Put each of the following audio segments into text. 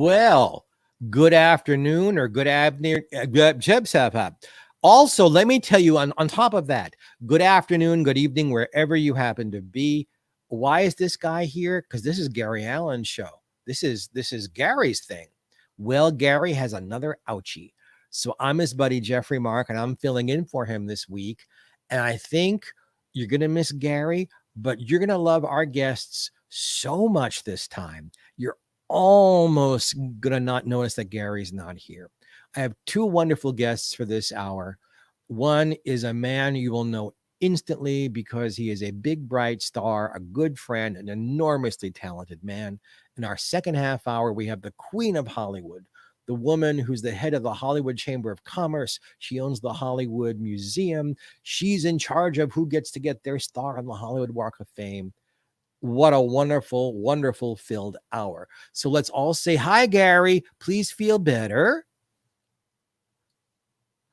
Well, good afternoon or good evening. Also, let me tell you on top of that, good afternoon, good evening, wherever you happen to be. Why is this guy here? Because this is Gary Allen's show. This is Gary's thing. Well, Gary has another ouchie. So I'm his buddy Geoffrey Mark, and I'm filling in for him this week. And I think you're gonna miss Gary, but you're gonna love our guests so much this time. You're almost gonna not notice that Gary's not here. I have two wonderful guests for this hour. One is a man you will know instantly because he is a big, bright star, a good friend, an enormously talented man. In our second half hour, we have the Queen of Hollywood, the woman who's the head of the Hollywood Chamber of Commerce. She owns the Hollywood Museum. She's in charge of who gets to get their star on the Hollywood Walk of Fame. What a wonderful, wonderful filled hour. So let's all say hi, Gary. Please feel better.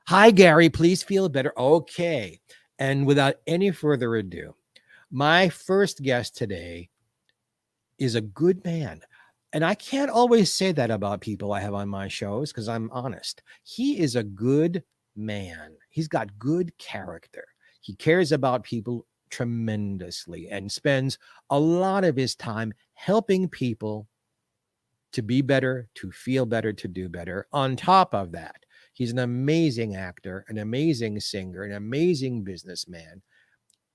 Hi, Gary. Please feel better. Okay. And without any further ado, my first guest today is a good man. And I can't always say that about people I have on my shows because I'm honest. He is a good man. He's got good character. He cares about people tremendously and spends a lot of his time helping people to be better, to feel better, to do better. On top of that, he's an amazing actor, an amazing singer, an amazing businessman.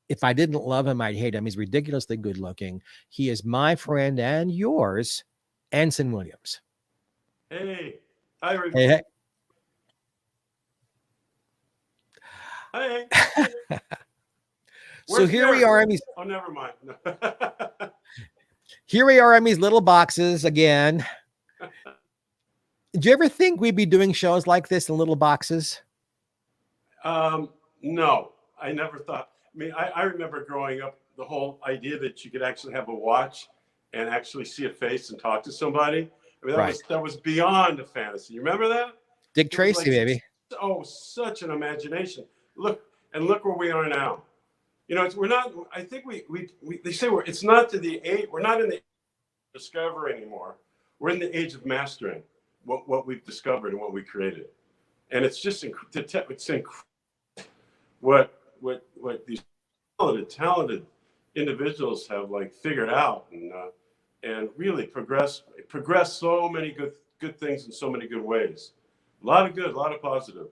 If I didn't love him, I'd hate him. He's ridiculously good looking. He is my friend and yours, Anson Williams. Hey. Hi, Hey, hey. hey. So Where's here we Gary? are in these. Oh, never mind. Here we are in these little boxes again. Did you ever think we'd be doing shows like this in little boxes? No, I never thought. I mean, I remember growing up, the whole idea that you could actually have a watch and actually see a face and talk to somebody. I mean, that was beyond a fantasy. You remember that? Dick Tracy, baby. Oh, such an imagination. Look where we are now. You know, we're not. I think we they say it's not to the age. We're not in the age of discovery anymore. We're in the age of mastering what we've discovered and what we created, and it's just it's incredible what these talented individuals have like figured out and really progress so many good things in so many good ways. A lot of good, a lot of positive.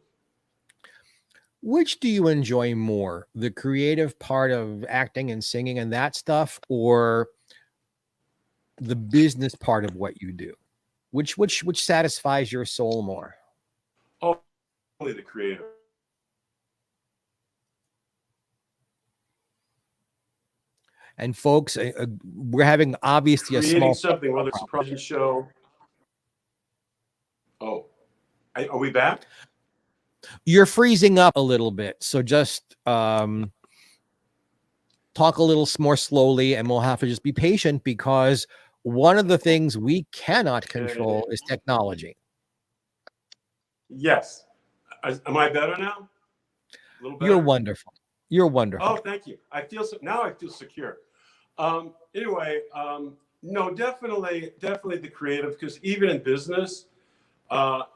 Which do you enjoy more, the creative part of acting and singing and that stuff, or the business part of what you do? Which satisfies your soul more? Oh, only the creative. And folks, we're having obviously creating a small something, whether it's a production show. Oh, are we back? You're freezing up a little bit, so just talk a little more slowly, and we'll have to just be patient because one of the things we cannot control is technology. Yes. Am I better now? A little better? You're wonderful. You're wonderful. Oh, thank you. I feel secure. Anyway, no, definitely the creative, because even in business,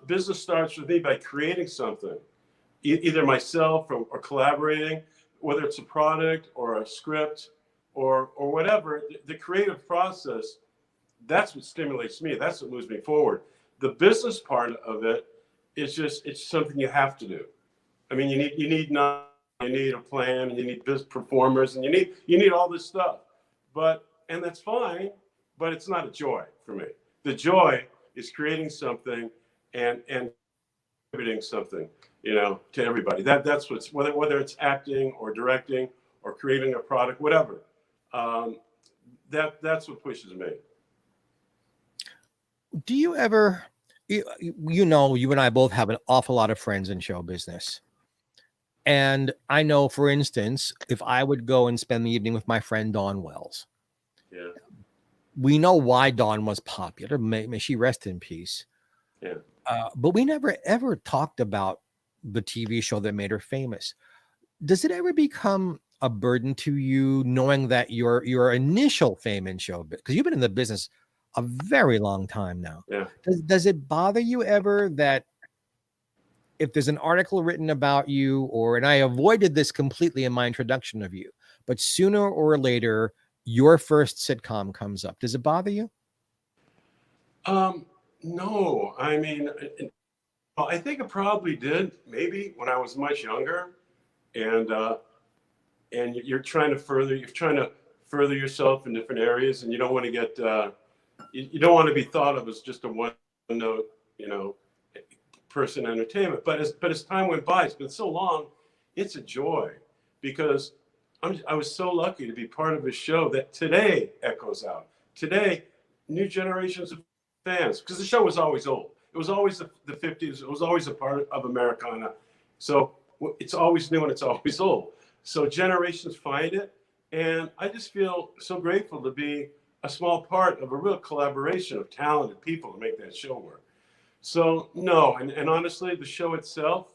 business starts with me by creating something, either myself or collaborating, whether it's a product or a script or whatever. The creative process, that's what stimulates me. That's what moves me forward. The business part of it is it's something you have to do. I mean, you need a plan, and you need business performers, and you need all this stuff. And that's fine, but it's not a joy for me. The joy is creating something and contributing something, to everybody. That's what's, whether it's acting or directing or creating a product, whatever. That's what pushes me. Do you ever, you and I both have an awful lot of friends in show business. And I know, for instance, if I would go and spend the evening with my friend Dawn Wells, yeah, we know why Dawn was popular. May she rest in peace. Yeah. But we never ever talked about the TV show that made her famous. Does it ever become a burden to you knowing that your initial fame in show, because you've been in the business a very long time now. Yeah. Does it bother you ever that if there's an article written about you, or, and I avoided this completely in my introduction of you, but sooner or later your first sitcom comes up, does it bother you? No, I mean, well, I think it probably did, maybe when I was much younger, and you're trying to further yourself in different areas, and you don't want to get you don't want to be thought of as just a one note, you know, person entertainment. But as time went by, it's been so long, it's a joy, because I was so lucky to be part of a show that today echoes out. Today, new generations of fans, because the show was always old. It was always the 50s. It was always a part of Americana. So it's always new and it's always old. So generations find it. And I just feel so grateful to be a small part of a real collaboration of talented people to make that show work. So no, and honestly, the show itself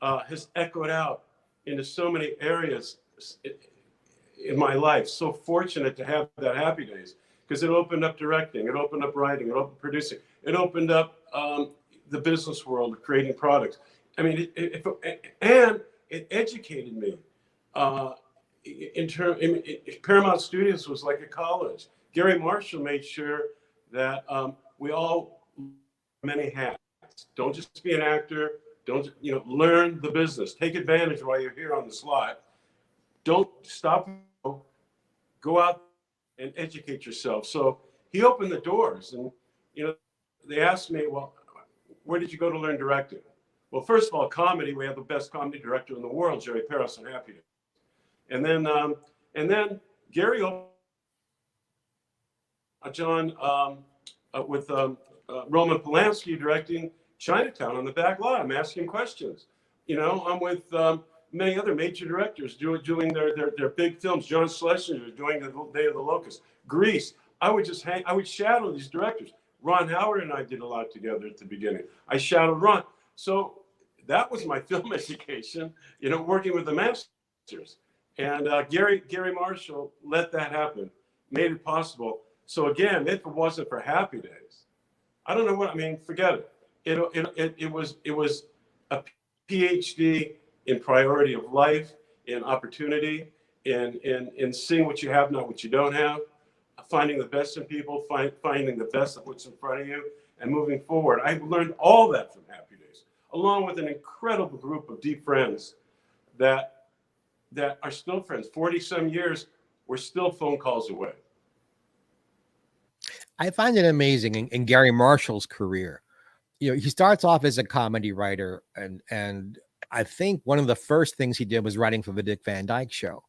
has echoed out into so many areas in my life. So fortunate to have that Happy Days, because it opened up directing, it opened up writing, it opened producing, it opened up the business world of creating products. I mean, and it educated me. Paramount Studios was like a college. Gary Marshall made sure that we all many hats. Don't just be an actor. Don't, learn the business. Take advantage while you're here on the slot. Don't stop. Go out and educate yourself. So he opened the doors, and they asked me, well, where did you go to learn directing? Well, first of all, comedy. We have the best comedy director in the world, Jerry Paris on Happy Days. And then Gary opened John with Roman Polanski directing Chinatown on the back lot. I'm asking questions. I'm with many other major directors doing their big films. John Schlesinger doing The Day of the Locust. Grease. I would shadow these directors. Ron Howard and I did a lot together at the beginning. I shadowed Ron. So that was my film education, working with the masters. And Gary Marshall let that happen, made it possible. So again, if it wasn't for Happy Days, I don't know what, forget it. It was a PhD in priority of life, in opportunity, in seeing what you have, not what you don't have, finding the best in people, finding the best of what's in front of you, and moving forward. I learned all that from Happy Days, along with an incredible group of deep friends that are still friends. 40 some years, we're still phone calls away. I find it amazing in Gary Marshall's career. He starts off as a comedy writer, and I think one of the first things he did was writing for the Dick Van Dyke Show.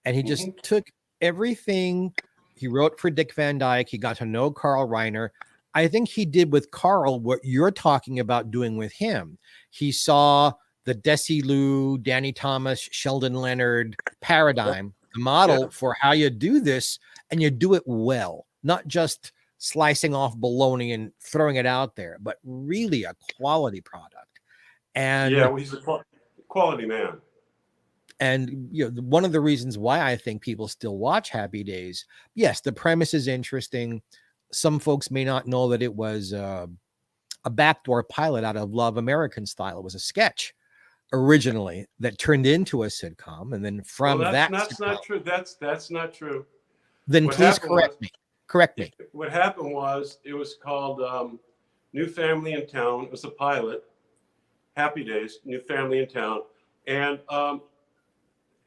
And he just took everything he wrote for Dick Van Dyke. He got to know Carl Reiner. I think he did with Carl what you're talking about doing with him. He saw the Desilu, Danny Thomas, Sheldon Leonard paradigm, the model for how you do this, and you do it well, not just slicing off bologna and throwing it out there, but really a quality product. And he's a quality man. And one of the reasons why I think people still watch Happy Days, yes, the premise is interesting. Some folks may not know that it was a backdoor pilot out of Love American Style. It was a sketch originally that turned into a sitcom, and then from that's sitcom, not true. That's not true. Then please correct me. Correct me. What happened was it was called New Family in Town. It was a pilot. Happy Days, New Family in Town, but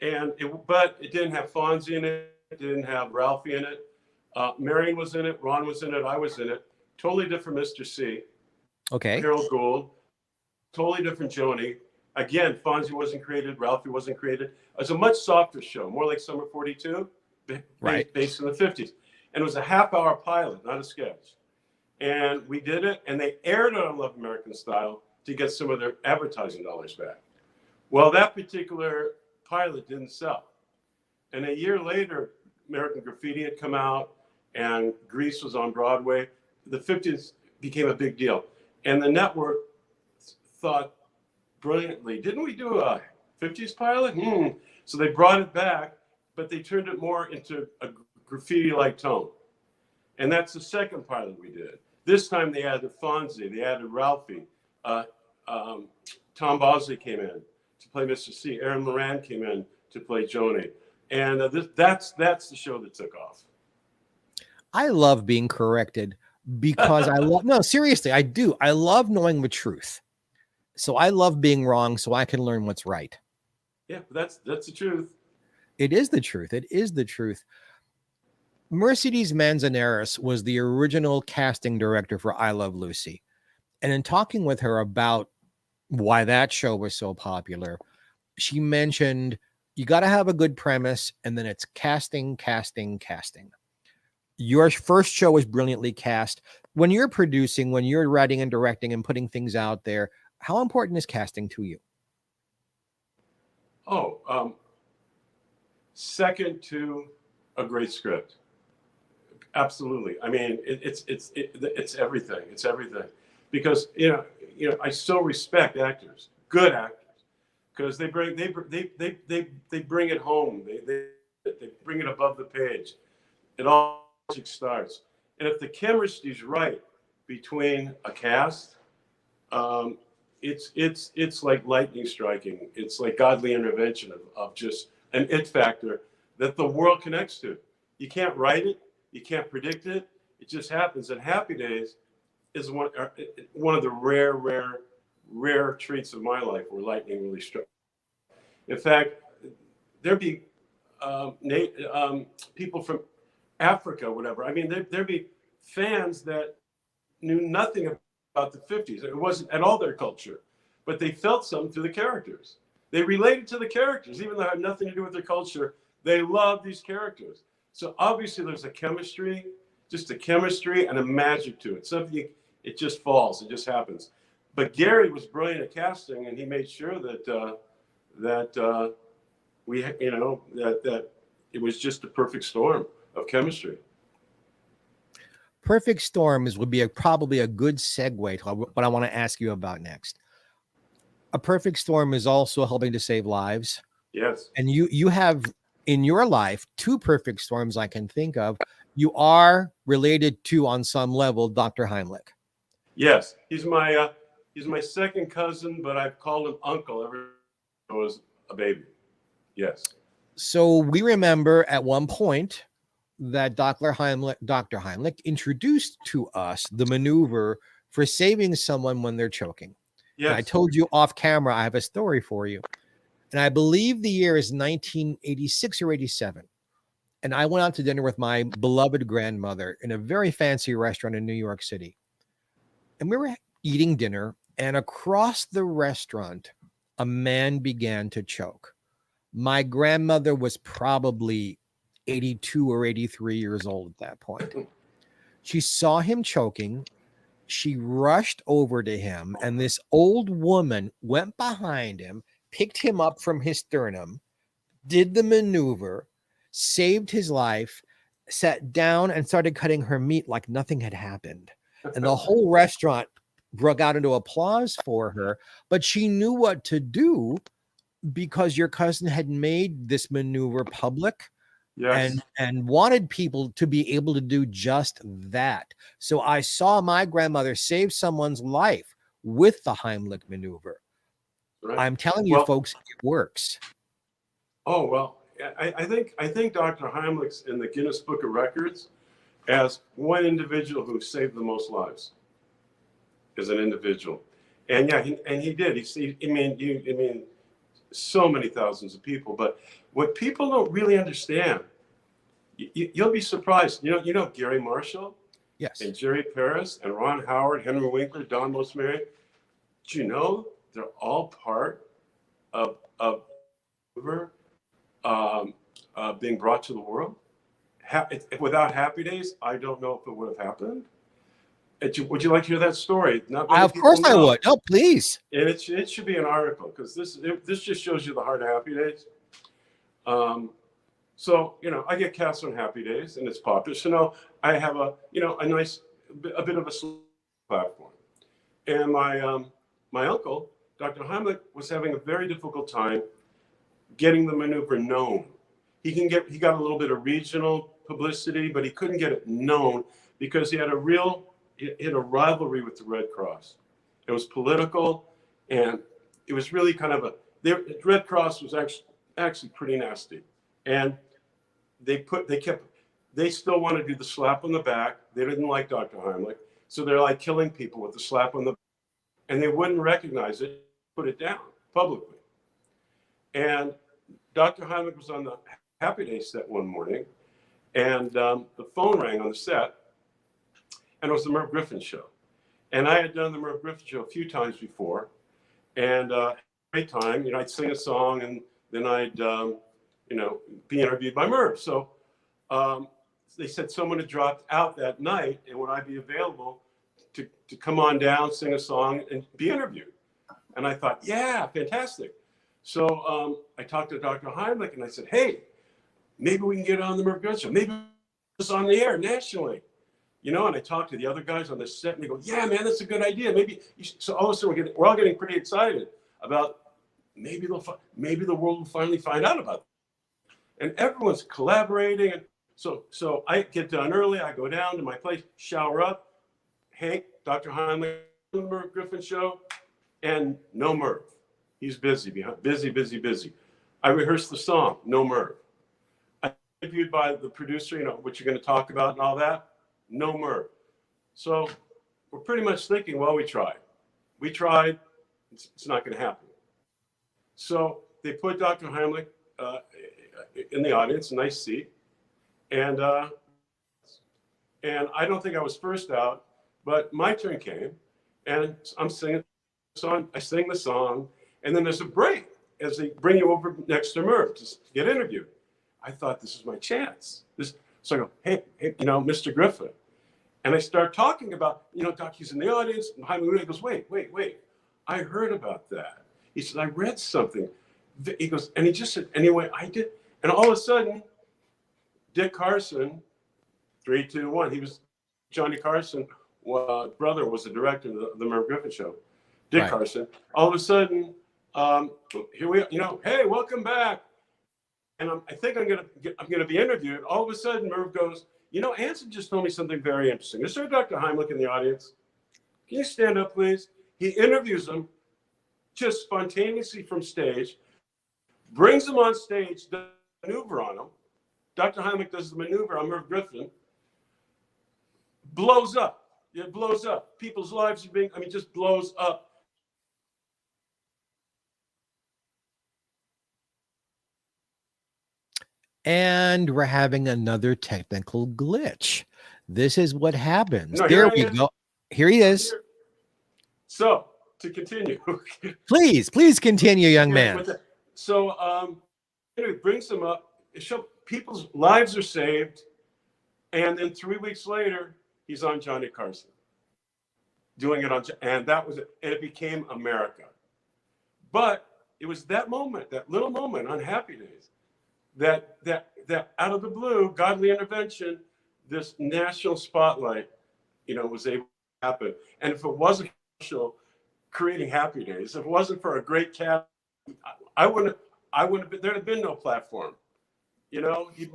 it didn't have Fonzie in it. It didn't have Ralphie in it. Marion was in it. Ron was in it. I was in it. Totally different Mr. C. Okay. Harold Gould. Totally different Joni. Again, Fonzie wasn't created. Ralphie wasn't created. It was a much softer show, more like Summer 42, right, based in the 50s. And it was a half-hour pilot, not a sketch. And we did it, and they aired it on Love American Style to get some of their advertising dollars back. Well, that particular pilot didn't sell. And a year later, American Graffiti had come out, and Grease was on Broadway. The 50s became a big deal. And the network thought brilliantly, didn't we do a 50s pilot? So they brought it back, but they turned it more into a graffiti-like tone. And that's the second pilot we did. This time they added Fonzie, they added Ralphie. Tom Bosley came in to play Mr. C. Aaron Moran came in to play Joni. And that's the show that took off. I love being corrected because I love, no, seriously, I do. I love knowing the truth. So I love being wrong so I can learn what's right. Yeah, that's the truth. It is the truth. It is the truth. Mercedes Manzanares was the original casting director for I Love Lucy. And in talking with her about why that show was so popular, she mentioned you got to have a good premise and then it's casting, casting, casting. Your first show was brilliantly cast. When you're producing, when you're writing and directing and putting things out there, how important is casting to you? Oh, second to a great script. Absolutely. I mean, it's everything. It's everything, because I so respect actors, good actors, because they bring it home. They bring it above the page. It all starts, and if the chemistry is right between a cast, it's like lightning striking. It's like godly intervention of just an it factor that the world connects to. You can't write it. You can't predict it. It just happens. And Happy Days is one of the rare treats of my life where lightning really struck. In fact, there'd be people from Africa, whatever. I mean, there'd be fans that knew nothing about the 50s. It wasn't at all their culture, but they felt something through the characters. They related to the characters, even though it had nothing to do with their culture. They loved these characters. So obviously there's a chemistry and a magic to it. Something, it just falls, it just happens. But Gary was brilliant at casting, and he made sure that it was just a perfect storm of chemistry. Perfect storms would be probably a good segue to what I want to ask you about next. A perfect storm is also helping to save lives. Yes. And you have in your life two perfect storms I can think of. You are related to, on some level, Dr. Heimlich. Yes, he's my second cousin, but I've called him uncle ever since I was a baby. Yes. So we remember at one point that Dr. Heimlich introduced to us the maneuver for saving someone when they're choking. Yes. And I told you off camera, I have a story for you. And I believe the year is 1986 or 87. And I went out to dinner with my beloved grandmother in a very fancy restaurant in New York City. And we were eating dinner, and across the restaurant, a man began to choke. My grandmother was probably 82 or 83 years old at that point. She saw him choking. She rushed over to him, and this old woman went behind him, picked him up from his sternum, did the maneuver, saved his life, sat down and started cutting her meat like nothing had happened. And the whole restaurant broke out into applause for her, but she knew what to do because your cousin had made this maneuver public. Yes. And wanted people to be able to do just that. So I saw my grandmother save someone's life with the Heimlich maneuver. Right. I'm telling you, folks, it works. Oh, well, I think Dr. Heimlich's in the Guinness Book of Records as one individual who saved the most lives as an individual. And yeah, he did. I mean, so many thousands of people. But what people don't really understand, you'll be surprised. You know Gary Marshall? Yes. And Jerry Paris and Ron Howard, Henry Winkler, Don Mosmeri. Do you know they're all part of being brought to the world? Without Happy Days, I don't know if it would have happened. Would you like to hear that story? Of course I would. Oh, please. And it should be an article, because this just shows you the heart of Happy Days. So I get cast on Happy Days, and it's popular. So now I have a bit of a platform, and my uncle, Dr. Heimlich, was having a very difficult time getting the maneuver known. He got a little bit of regional publicity, but he couldn't get it known because he had a rivalry with the Red Cross. It was political, and it was really kind of the Red Cross was actually pretty nasty, and they still want to do the slap on the back. They didn't like Dr. Heimlich, so they're like killing people with the slap on the back, and they wouldn't recognize it, put it down publicly. And Dr. Heimlich was on the Happy Days set one morning, and the phone rang on the set, and it was the Merv Griffin show. And I had done the Merv Griffin show a few times before, and great time. You know, I'd sing a song, and then I'd be interviewed by Merv. So they said someone had dropped out that night, and would I be available to come on down, sing a song, and be interviewed? And I thought, yeah, fantastic. So I talked to Dr. Heimlich, and I said, hey, maybe we can get on the Merv Griffin show. Maybe it's on the air nationally. You know, and I talked to the other guys on the set, and they go, yeah, man, that's a good idea. Maybe so all of a sudden we're all getting pretty excited about maybe the world will finally find out about it. And everyone's collaborating. And so I get done early. I go down to my place, shower up. Hank, Dr. Heimlich, the Merv Griffin show, and no Merv. He's busy. I rehearsed the song, no Merv. I interviewed by the producer, you know, what you're going to talk about and all that. No Merv. So we're pretty much thinking, well, we tried. It's not going to happen. So they put Dr. Heimlich in the audience, a nice seat. And I don't think I was first out, but my turn came, and I'm singing the song. I sing the song, and then there's a break as they bring you over next to Merv to get interviewed. I thought, this is my chance. So I go, hey, you know, Mr. Griffin. And I start talking about, you know, Doc, he's in the audience. And Heimlich goes, wait. I heard about that. He said, I read something. He goes, and he just said, anyway, I did. And all of a sudden, Dick Carson, 3, 2, 1, he was Johnny Carson, brother was the director of the Merv Griffin show. Dick right. Carson. All of a sudden, here we are, you know, hey, welcome back. And I think I'm gonna be interviewed. All of a sudden, Merv goes, you know, Anson just told me something very interesting. Is there Dr. Heimlich in the audience? Can you stand up, please? He interviews him just spontaneously from stage, brings him on stage, does a maneuver on him. Dr. Heimlich does the maneuver on Merv Griffin, blows up. It blows up. People's lives are just blows up. And we're having another technical glitch. This is what happens. No, there we go. Here he is. So to continue. please continue, young man. So it brings him up. People's lives are saved. And then 3 weeks later, he's on Johnny Carson. Doing it on, and that was it. And it became America. But it was that moment, that little moment on Happy Days, that out of the blue, godly intervention, this national spotlight, you know, was able to happen. And if it wasn't creating Happy Days, if it wasn't for a great cast, I wouldn't have been, there'd have been no platform. You know, he'd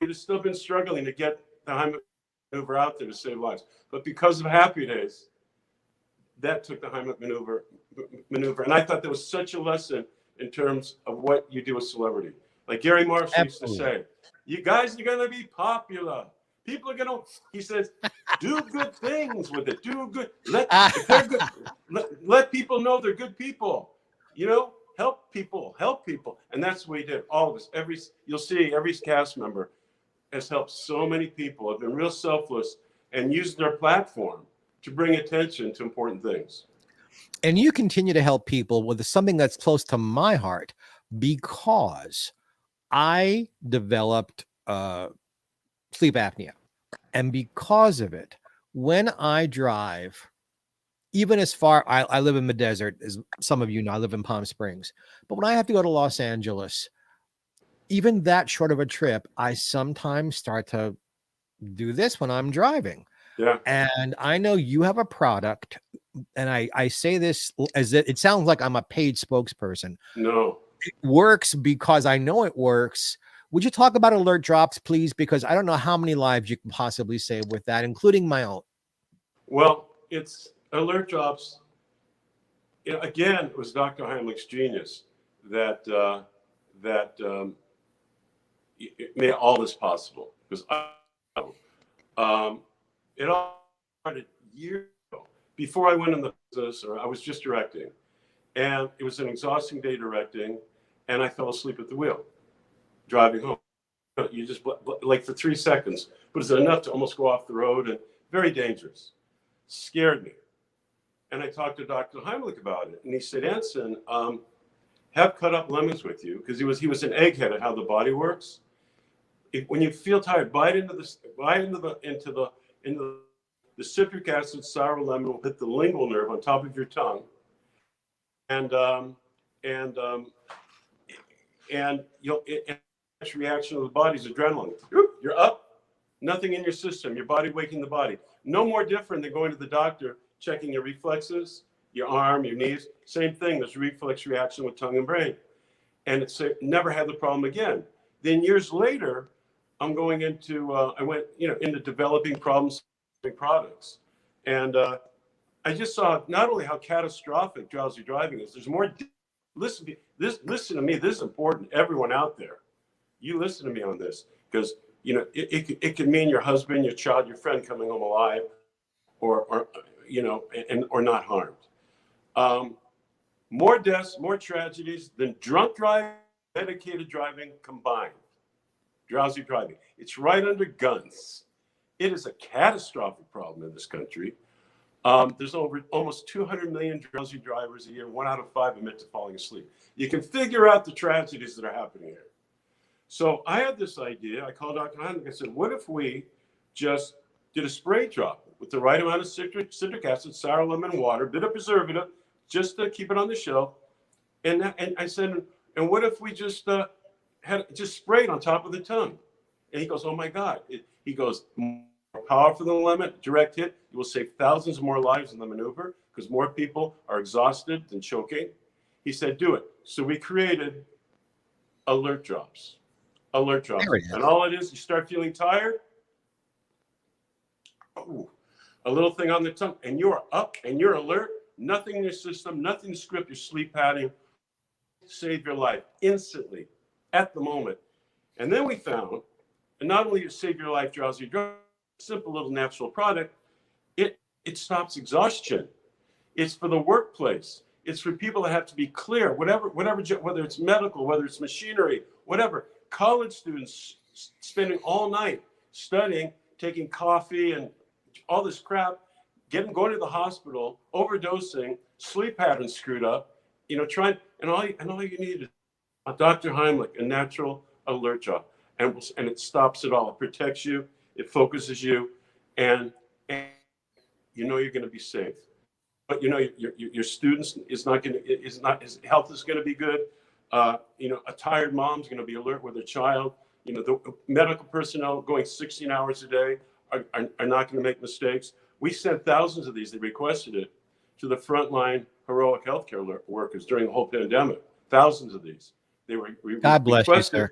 have still been struggling to get the Heimlich maneuver out there to save lives. But because of Happy Days, that took the Heimlich maneuver. And I thought there was such a lesson in terms of what you do with celebrity. Like Gary Marshall used to say, you guys are going to be popular. People are going to, he says, do good things with it. Do good. If they're good, let people know they're good people. You know, help people. And that's what we did. All of us, you'll see every cast member has helped so many people, have been real selfless and used their platform to bring attention to important things. And you continue to help people with something that's close to my heart, because I developed sleep apnea. And because of it, when I drive, even as far, I live in the desert, as some of you know, I live in Palm Springs. But when I have to go to Los Angeles, even that short of a trip, I sometimes start to do this when I'm driving. Yeah. And I know you have a product, and I say this as it sounds like I'm a paid spokesperson. No. It works because I know it works, Would you talk about alert drops, please? Because I don't know how many lives you can possibly save with that, including my own. Well, it's alert drops. Again, it was Dr. Heimlich's genius that it made all this possible. Because it all started years ago, before I went in the business, or I was just directing, and it was an exhausting day directing, and I fell asleep at the wheel driving home. You just like for 3 seconds, but it's enough to almost go off the road, and very dangerous. Scared me. And I talked to Dr. Heimlich about it, and he said, Anson, have cut up lemons with you, because he was an egghead at how the body works. When you feel tired, bite into the citric acid sour lemon will hit the lingual nerve on top of your tongue, and you'll reaction of the body's adrenaline. You're up, nothing in your system, your body waking the body. No more different than going to the doctor, checking your reflexes, your arm, your knees. Same thing, there's reflex reaction with tongue and brain. And it's never had the problem again. Then years later, I'm going into, I went into developing problem-solving products. And I just saw not only how catastrophic drowsy driving is, there's more. Listen to me, this is important, everyone out there. You listen to me on this, because it could mean your husband, your child, your friend coming home alive, or not harmed. More deaths, more tragedies than drunk driving, medicated driving combined. Drowsy driving. It's right under guns. It is a catastrophic problem in this country. There's almost 200 million drowsy drivers a year. 1 out of 5 admit to falling asleep. You can figure out the tragedies that are happening here. So I had this idea. I called Dr. Heimlich. I said, what if we just did a spray drop with the right amount of citric acid, sour lemon water, a bit of preservative, just to keep it on the shelf. And I said, and what if we just sprayed on top of the tongue? And he goes, oh my God. He goes, more powerful than lemon, direct hit. You will save thousands more lives in the maneuver, because more people are exhausted than choking. He said, do it. So we created alert drops. Alert drops. And all it is, you start feeling tired. Oh, a little thing on the tongue, and you're up and you're alert. Nothing in your system, nothing to script your sleep pattern. Save your life instantly, at the moment. And then we found, and not only save your life, drowsy drug, simple little natural product, it stops exhaustion. It's for the workplace. It's for people that have to be clear, whatever, whether it's medical, whether it's machinery, whatever. College students spending all night studying, taking coffee and all this crap, going to the hospital, overdosing, sleep patterns screwed up, trying, and all you need is a Dr. Heimlich, a natural alert drop, and it stops it all. It protects you, it focuses you, and you're going to be safe. But your students his health is going to be good. A tired mom's going to be alert with her child. The medical personnel going 16 hours a day are not going to make mistakes. We sent thousands of these. They requested it to the frontline heroic healthcare workers during the whole pandemic. Thousands of these. They were God bless you, sir.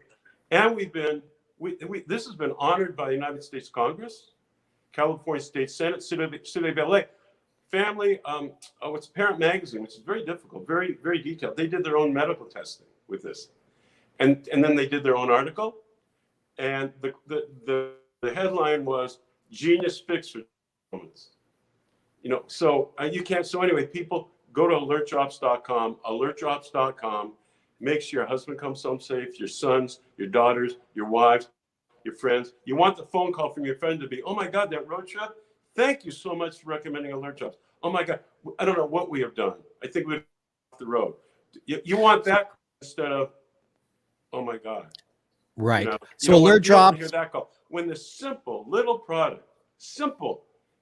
And this has been honored by the United States Congress, California State Senate, City of LA. Family, it's Parent Magazine, which is very difficult, very, very detailed. They did their own medical testing with this. And then they did their own article. And the headline was Genius Fix for Moments. So you can't. So anyway, people go to alertdrops.com, make sure your husband comes home safe, your sons, your daughters, your wives, your friends. You want the phone call from your friend to be, oh my God, that road trip. Thank you so much for recommending alert drops. Oh my God, I don't know what we have done. I think we're off the road. You want that instead of, oh my God. Right. So alert drops. Hear that call. When the simple little product,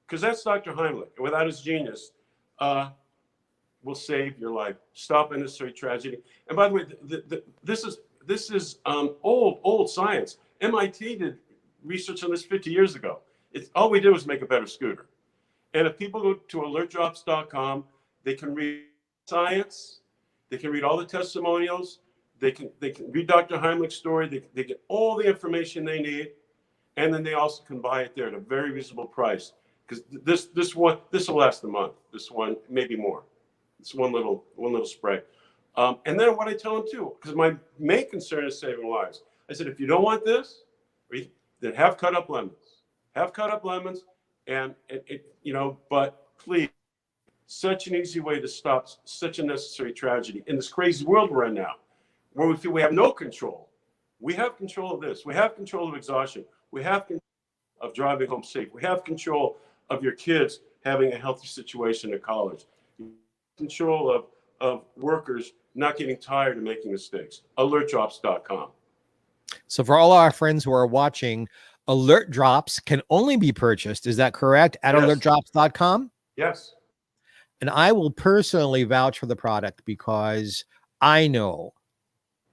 because that's Dr. Heimlich, and without his genius, will save your life, stop unnecessary tragedy. And by the way, this is old science. MIT did research on this 50 years ago. All we did was make a better scooter. And if people go to alertdrops.com, they can read science, they can read all the testimonials, They can read Dr. Heimlich's story. They get all the information they need, and then they also can buy it there at a very reasonable price. Because this will last a month. This one, maybe more. It's one little spray. And then what I tell them too, because my main concern is saving lives. I said, if you don't want this, then have cut up lemons. Have cut up lemons, and but please, such an easy way to stop such a necessary tragedy in this crazy world we're in now, where we feel we have no control. We have control of this. We have control of exhaustion. We have control of driving home safe. We have control of your kids having a healthy situation at college. Control of workers not getting tired and making mistakes. Alertdrops.com. So for all our friends who are watching, Alert Drops can only be purchased, is that correct, at Yes. alertdrops.com? Yes. And I will personally vouch for the product because I know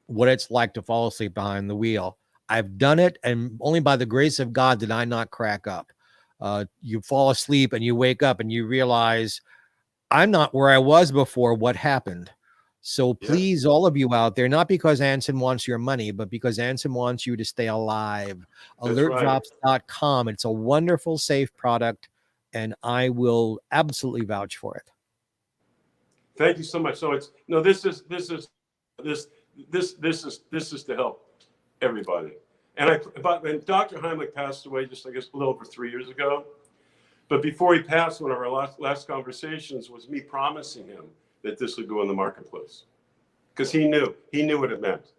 what it's like to fall asleep behind the wheel. I've done it, and only by the grace of God did I not crack up. You fall asleep and you wake up and you realize I'm not where I was before. What happened? So please, all of you out there, not because Anson wants your money, but because Anson wants you to stay alive. Alertdrops.com. It's a wonderful, safe product, and I will absolutely vouch for it. Thank you so much. So this is to help everybody. And Dr. Heimlich passed away just, I guess, a little over 3 years ago. But before he passed, one of our last conversations was me promising him that this would go in the marketplace, because he knew what it meant.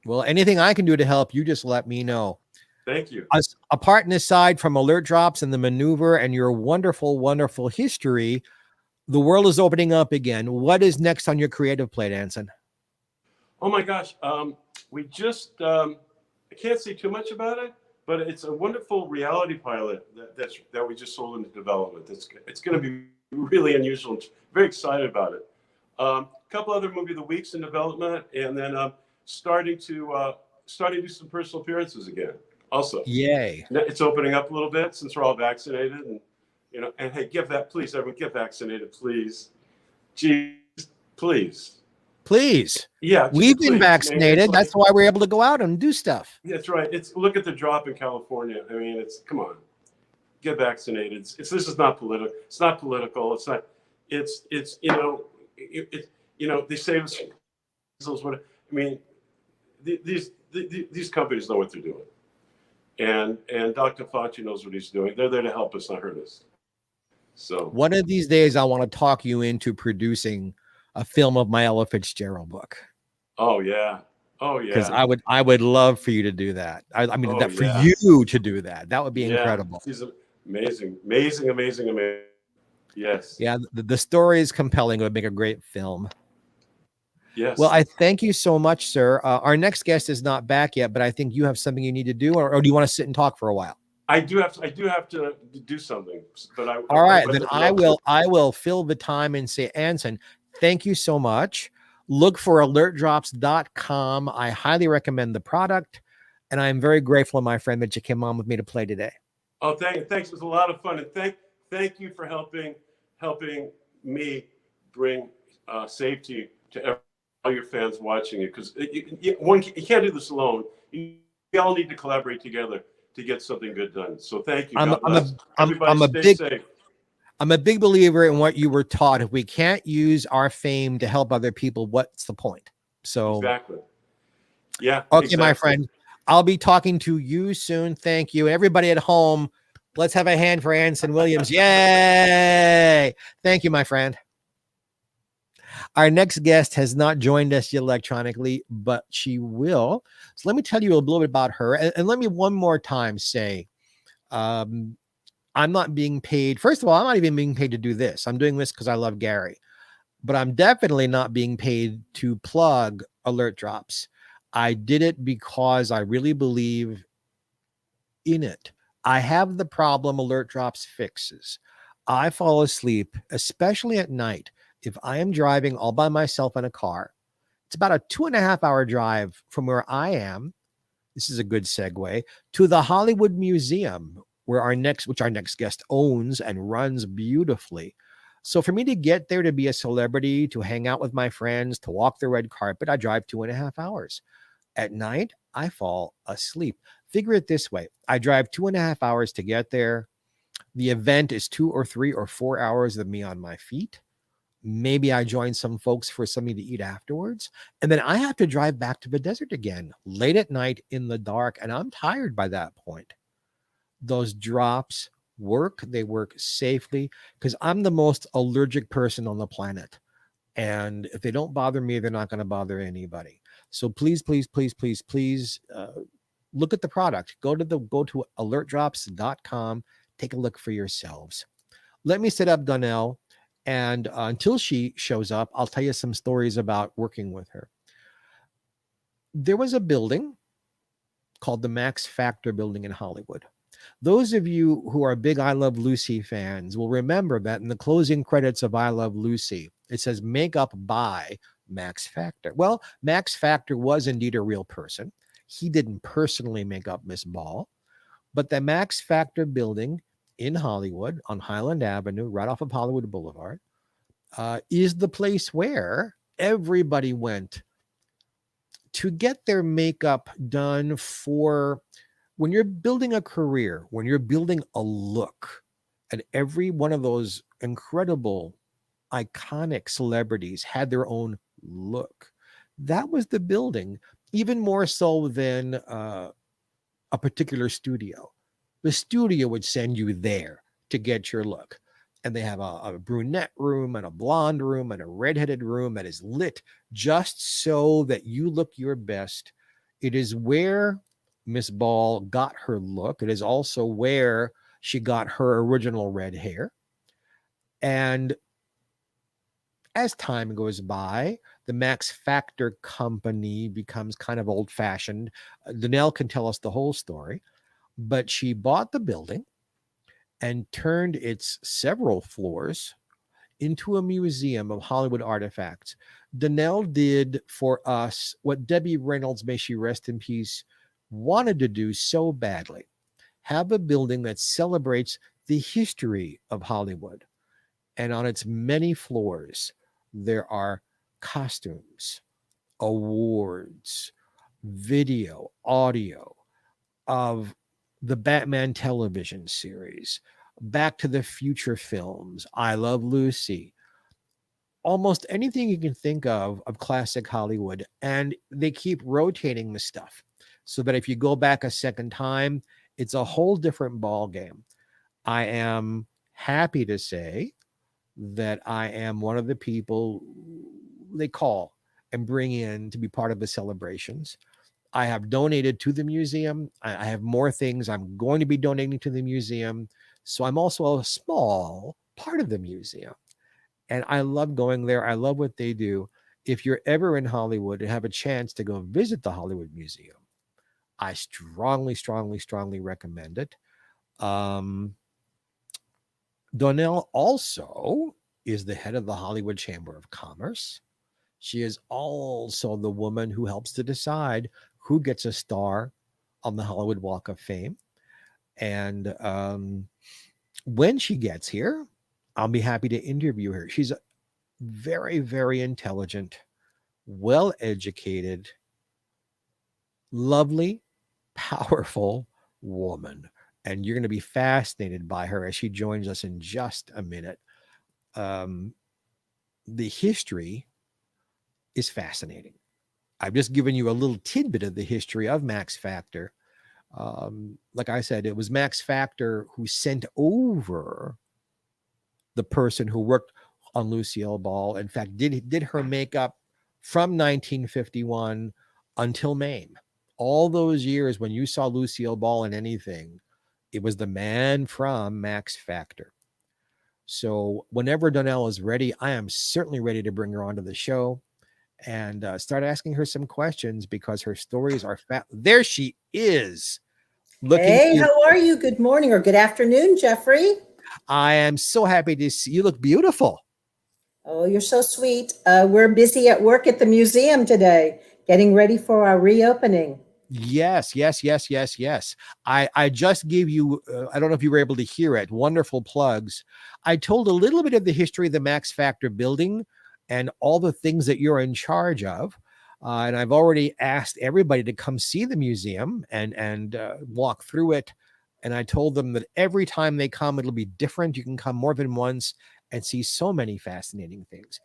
Well, anything I can do to help you, just let me know. Thank you. Apart and aside from Alert Drops and the maneuver and your wonderful, wonderful history, the world is opening up again. What is next on your creative plate, Anson? Oh my gosh. We just, I can't say too much about it, but it's a wonderful reality pilot that we just sold into development. It's going to be really unusual. Very excited about it. A couple other movie of the weeks in development, and then starting to do some personal appearances again. Also, yay! It's opening up a little bit since we're all vaccinated, and And hey, everyone get vaccinated, please. Jeez, please. Please. Yeah, we've been vaccinated. That's why we're able to go out and do stuff. That's right. Look at the drop in California. I mean, come on, get vaccinated. This is not political. It's not political. It's not. It's they say what I mean. These companies know what they're doing, and Dr. Fauci knows what he's doing. They're there to help us, not hurt us. So one of these days, I want to talk you into producing a film of my Ella Fitzgerald book. Oh yeah. Because I would love for you to do that. I mean, for you to do that. That would be incredible. He's amazing. Yes. Yeah, the story is compelling. It would make a great film. Yes. Well, I thank you so much, sir. Our next guest is not back yet, but I think you have something you need to do, or do you want to sit and talk for a while? I do have to do something. But all right, then I will fill the time and say, Anson, thank you so much. Look for alertdrops.com. I highly recommend the product, and I'm very grateful, my friend, that you came on with me to play today. Oh, thanks. It was a lot of fun, and thank you for helping me bring safety to all your fans watching it, because you can't do this alone. You all need to collaborate together to get something good done. So thank you. I'm a big believer in what you were taught. If we can't use our fame to help other people, what's the point? So exactly. Yeah. Okay, exactly. my friend. I'll be talking to you soon. Thank you. Everybody at home, let's have a hand for Anson Williams. Yay! Thank you, my friend. Our next guest has not joined us yet electronically, but she will. So let me tell you a little bit about her. And let me one more time say, I'm not being paid. First of all, I'm not even being paid to do this. I'm doing this because I love Gary. But I'm definitely not being paid to plug Alert Drops. I did it because I really believe in it. I have the problem Alert Drops fixes. I fall asleep, especially at night, if I am driving all by myself in a car. It's about a 2.5-hour drive from where I am. This is a good segue to the Hollywood Museum, where our next guest owns and runs beautifully. So for me to get there, to be a celebrity, to hang out with my friends, to walk the red carpet, I drive 2.5 hours. At night, I fall asleep. Figure it this way: I drive 2.5 hours to get there. The event is 2 or 3 or 4 hours of me on my feet. Maybe I join some folks for something to eat afterwards. And then I have to drive back to the desert again late at night in the dark. And I'm tired by that point. Those drops work, they work safely because I'm the most allergic person on the planet. And if they don't bother me, they're not going to bother anybody. So please, please, please, please, please look at the product. Go to alertdrops.com. Take a look for yourselves. Let me set up Donelle, and until she shows up, I'll tell you some stories about working with her. There was a building called the Max Factor building in Hollywood. Those of you who are big I Love Lucy fans will remember that in the closing credits of I Love Lucy, it says makeup by Max Factor. Well, Max Factor was indeed a real person. He didn't personally make up Miss Ball, but the Max Factor building in Hollywood on Highland Avenue, right off of Hollywood Boulevard, is the place where everybody went to get their makeup done for when you're building a career, when you're building a look. And every one of those incredible, iconic celebrities had their own look. That was the building, even more so than a particular studio. The studio would send you there to get your look. And they have a brunette room and a blonde room and a redheaded room that is lit just so that you look your best. It is where Miss Ball got her look. It is also where she got her original red hair. And as time goes by, the Max Factor company becomes kind of old fashioned. Donelle can tell us the whole story, but she bought the building and turned its several floors into a museum of Hollywood artifacts. Donelle did for us what Debbie Reynolds, may she rest in peace, wanted to do so badly: have a building that celebrates the history of Hollywood. And on its many floors, there are costumes, awards, video, audio of the Batman television series, Back to the Future films, I Love Lucy, almost anything you can think of classic Hollywood. And they keep rotating the stuff so that if you go back a second time, it's a whole different ball game. I am happy to say that I am one of the people they call and bring in to be part of the celebrations. I have donated to the museum. I have more things I'm going to be donating to the museum. So I'm also a small part of the museum. And I love going there. I love what they do. If you're ever in Hollywood and have a chance to go visit the Hollywood Museum, I strongly, strongly, strongly recommend it. Donelle also is the head of the Hollywood Chamber of Commerce. She is also the woman who helps to decide who gets a star on the Hollywood Walk of Fame. And when she gets here, I'll be happy to interview her. She's a very, very intelligent, well educated, lovely, powerful woman. And you're going to be fascinated by her as she joins us in just a minute. The history is fascinating. I've just given you a little tidbit of the history of Max Factor. Like I said, it was Max Factor who sent over the person who worked on Lucille Ball. In fact, did her makeup from 1951 until Mame. All those years when you saw Lucille Ball in anything, it was the man from Max Factor. So whenever Donelle is ready, I am certainly ready to bring her onto the show and start asking her some questions because her stories are there she is. Hey, how are you? Good morning or good afternoon, Geoffrey. I am so happy to see you. Look beautiful. Oh, you're so sweet. We're busy at work at the museum today, getting ready for our reopening. Yes, yes, yes, yes, yes. I just gave you, I don't know if you were able to hear it, wonderful plugs. I told a little bit of the history of the Max Factor building and all the things that you're in charge of. And I've already asked everybody to come see the museum and walk through it. And I told them that every time they come, it'll be different. You can come more than once and see so many fascinating things.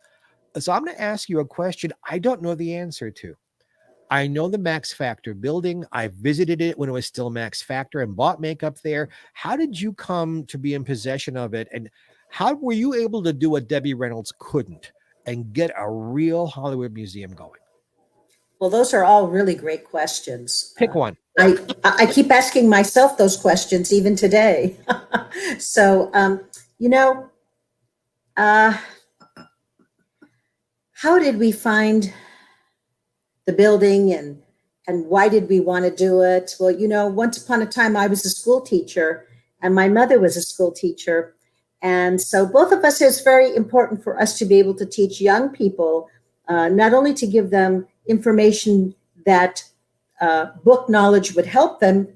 So I'm going to ask you a question I don't know the answer to. I know the Max Factor building. I visited it when it was still Max Factor and bought makeup there. How did you come to be in possession of it? And how were you able to do what Debbie Reynolds couldn't and get a real Hollywood museum going? Well, those are all really great questions. Pick one. I keep asking myself those questions even today. So, you know, uh, how did we find the building and why did we want to do it? Well, you know, once upon a time I was a school teacher and my mother was a school teacher. And so both of us, it's very important for us to be able to teach young people, not only to give them information that book knowledge would help them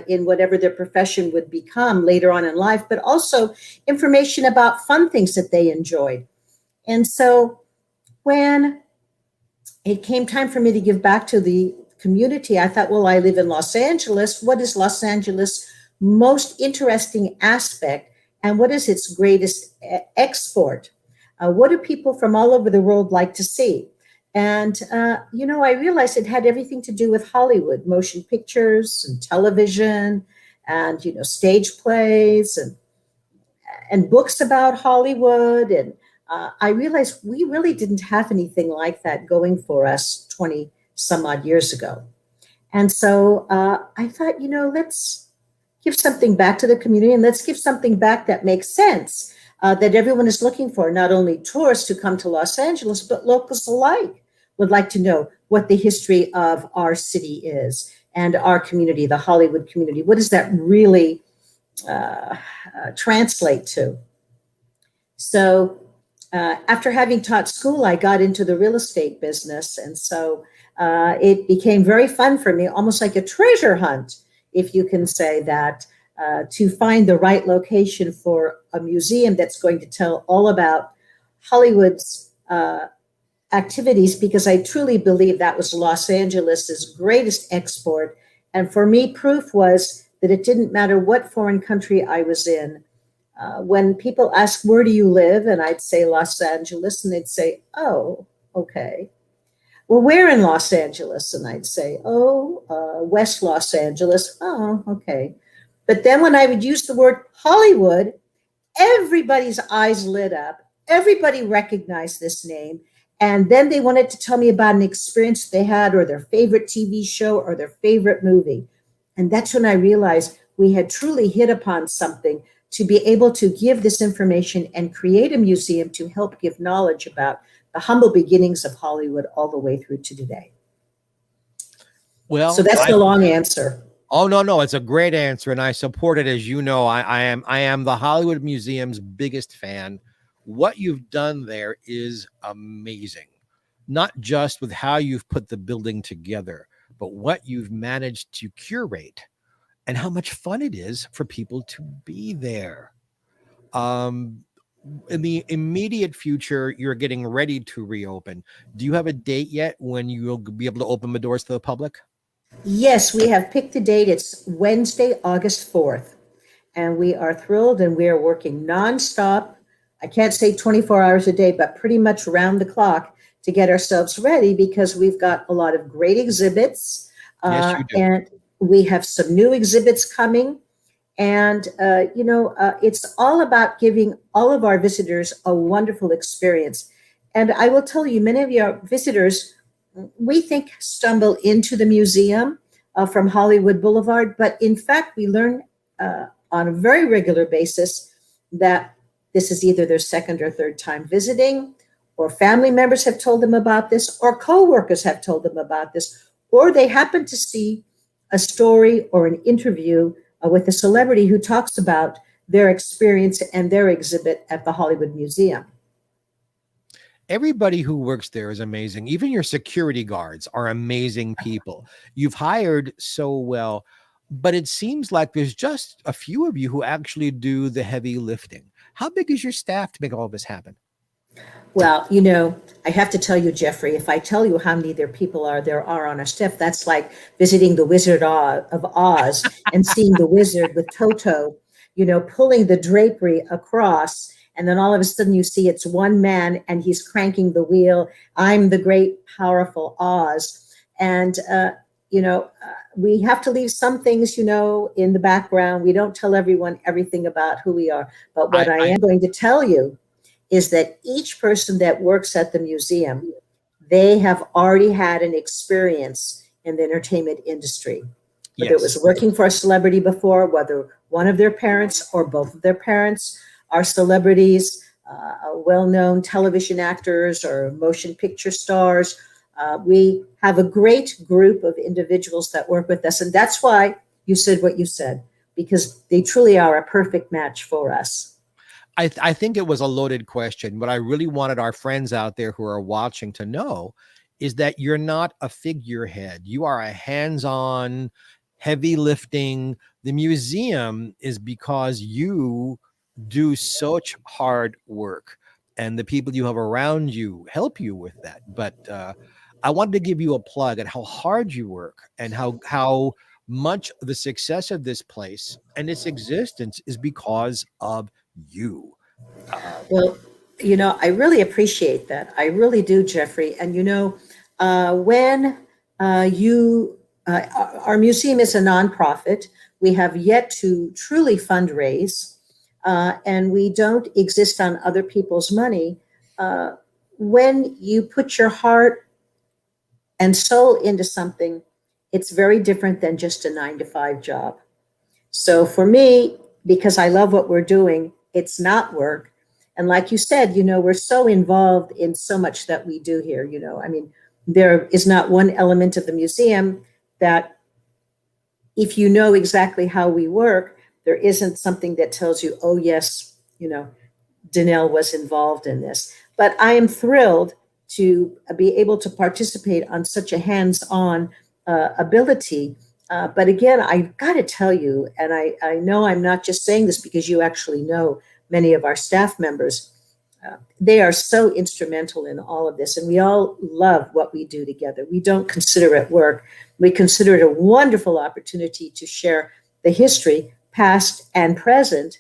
in whatever their profession would become later on in life, but also information about fun things that they enjoyed. And so when it came time for me to give back to the community, I thought, well, I live in Los Angeles. What is Los Angeles' most interesting aspect? And what is its greatest export? What do people from all over the world like to see? And, you know, I realized it had everything to do with Hollywood, motion pictures and television and, you know, stage plays and books about Hollywood. And I realized we really didn't have anything like that going for us 20 some odd years ago. And so I thought, you know, let's give something back to the community and let's give something back that makes sense, that everyone is looking for, not only tourists who come to Los Angeles, but locals alike would like to know what the history of our city is and our community, the Hollywood community. What does that really translate to? So after having taught school, I got into the real estate business. And so it became very fun for me, almost like a treasure hunt, if you can say that, to find the right location for a museum that's going to tell all about Hollywood's activities, because I truly believe that was Los Angeles's greatest export. And for me, proof was that it didn't matter what foreign country I was in. When people ask, where do you live? And I'd say Los Angeles, and they'd say, oh, okay. Well, where in Los Angeles? And I'd say, West Los Angeles. Oh, okay. But then when I would use the word Hollywood, everybody's eyes lit up. Everybody recognized this name. And then they wanted to tell me about an experience they had or their favorite TV show or their favorite movie. And that's when I realized we had truly hit upon something to be able to give this information and create a museum to help give knowledge about the humble beginnings of Hollywood all the way through to today. Well, so that's the long answer. Oh, no, it's a great answer. And I support it. As you know, I am the Hollywood Museum's biggest fan. What you've done there is amazing, not just with how you've put the building together, but what you've managed to curate and how much fun it is for people to be there. In the immediate future, you're getting ready to reopen. Do you have a date yet when you'll be able to open the doors to the public? Yes, we have picked a date. It's Wednesday, August 4th. And we are thrilled and we are working nonstop. I can't say 24 hours a day, but pretty much round the clock to get ourselves ready, because we've got a lot of great exhibits. Yes, you do. And we have some new exhibits coming. And, it's all about giving all of our visitors a wonderful experience. And I will tell you, many of your visitors, we think, stumble into the museum from Hollywood Boulevard. But in fact, we learn on a very regular basis that this is either their second or third time visiting, or family members have told them about this, or coworkers have told them about this, or they happen to see a story or an interview with a celebrity who talks about their experience and their exhibit at the Hollywood Museum. Everybody who works there is amazing. Even your security guards are amazing people. You've hired so well, but it seems like there's just a few of you who actually do the heavy lifting. How big is your staff to make all this happen? Well, I have to tell you, Jeffrey, if I tell you how many there are on our staff, that's like visiting the Wizard of Oz and seeing the wizard with Toto, pulling the drapery across. And then all of a sudden you see it's one man and he's cranking the wheel. I'm the great, powerful Oz. And, we have to leave some things, in the background. We don't tell everyone everything about who we are. But what I am going to tell you is that each person that works at the museum, they have already had an experience in the entertainment industry. Whether it was working for a celebrity before, whether one of their parents or both of their parents are celebrities, well-known television actors or motion picture stars. We have a great group of individuals that work with us. And that's why you said what you said, because they truly are a perfect match for us. I think it was a loaded question. What I really wanted our friends out there who are watching to know is that you're not a figurehead. You are a hands-on, heavy lifting. The museum is because you do such hard work, and the people you have around you help you with that. But I wanted to give you a plug at how hard you work and how much the success of this place and its existence is because of you. Well, I really appreciate that. I really do, Jeffrey. And when our museum is a nonprofit, we have yet to truly fundraise, and we don't exist on other people's money. When you put your heart and soul into something, it's very different than just a 9-to-5 job. So for me, because I love what we're doing, it's not work. And like you said, we're so involved in so much that we do here. There is not one element of the museum that if you know exactly how we work, there isn't something that tells you, oh, yes, Donelle was involved in this. But I am thrilled to be able to participate on such a hands-on ability. But again, I've got to tell you, and I know I'm not just saying this because you actually know many of our staff members, they are so instrumental in all of this. And we all love what we do together. We don't consider it work. We consider it a wonderful opportunity to share the history, past and present,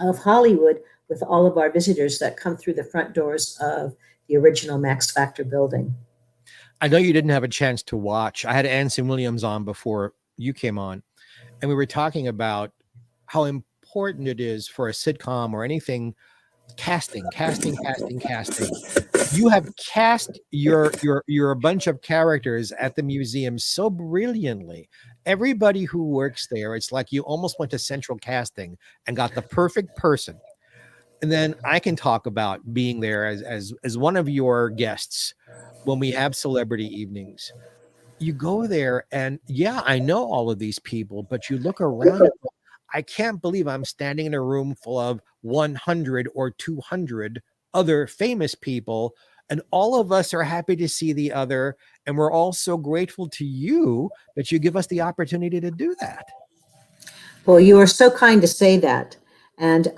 of Hollywood with all of our visitors that come through the front doors of the original Max Factor building. I know you didn't have a chance to watch. I had Anson Williams on before you came on, and we were talking about how important it is for a sitcom or anything, casting. You have cast your bunch of characters at the museum so brilliantly. Everybody who works there, it's like you almost went to central casting and got the perfect person. And then I can talk about being there as one of your guests when we have celebrity evenings. You go there and yeah, I know all of these people, but you look around and go, I can't believe I'm standing in a room full of 100 or 200 other famous people, and all of us are happy to see the other, and we're all so grateful to you that you give us the opportunity to do that. Well, you are so kind to say that. And,